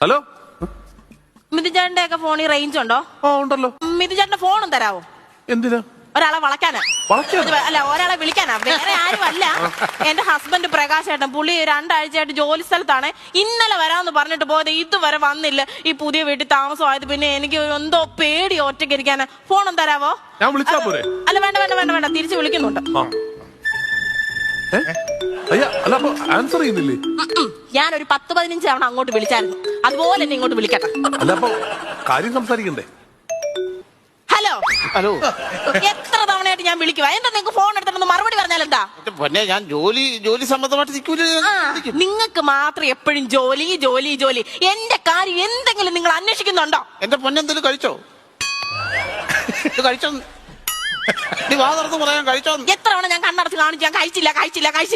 Hello, മിഥുചേട്ടന്റെ ഒക്കെ ഫോണിൽ range ഉണ്ടോ? ഉണ്ടല്ലോ. മിഥുചേട്ടന്റെ ഫോണും തരാവോ? എന്തിനാ? ഒരാളെ വളയ്ക്കാനാ. അല്ല, ഒരാളെ വിളിക്കാനാ, വേറെ ആരും അല്ല. എന്റെ ഹസ്ബൻഡ് പ്രകാശ് ഏട്ടൻ, പുള്ളി 2 ആഴ്ചയായിട്ട് ജോലി സ്ഥലത്താണ്. ഇന്നലെ വരാമെന്ന് പറഞ്ഞിട്ട് പോയത് ഇതുവരെ വന്നില്ല. ഈ പുതിയ വീട്ടിൽ താമസമായത് പിന്നെ എനിക്ക് എന്തോ പേടി ഒറ്റയ്ക്ക് ഇരിക്കാനാ. ഫോണും തരാവോ? ഞാൻ വിളിച്ചാ പോരെ? അല്ല, വേണ്ട, തിരിച്ചു വിളിക്കുന്നുണ്ട്. അല്ല, അപ്പൊ ആൻസർ ചെയ്യുന്നില്ലേ? ഞാനൊരു 10-15 തവണ അങ്ങോട്ട് വിളിച്ചായിരുന്നു. അതുപോലെ തന്നെ ഇങ്ങോട്ട് വിളിക്കട്ടെ. അല്ല, അപ്പൊ കാര്യം സംസാരിക്കണ്ടേ? ഹലോ, എത്ര തവണയായിട്ട് ഞാൻ വിളിക്കുക? എന്താ നിങ്ങൾക്ക് ഫോൺ എടുത്തിട്ട് മറുപടി പറഞ്ഞാൽ എന്താ? പൊന്നെ, ഞാൻ ജോലി സംബന്ധമായിട്ട് നിൽക്കൂല. നിങ്ങൾക്ക് മാത്രം എപ്പോഴും ജോലി. എന്റെ കാര്യം എന്തെങ്കിലും നിങ്ങൾ അന്വേഷിക്കുന്നുണ്ടോ? എന്റെ പൊന്നെന്തെങ്കിലും കഴിച്ചോ? കഴിച്ചോ? നീ വാ തുറന്ന് പറയാൻ കഴിച്ചോ? എത്ര തവണ ഞാൻ കണ്ണടച്ച് കാണിച്ചു, ഞാൻ കഴിച്ചില്ല.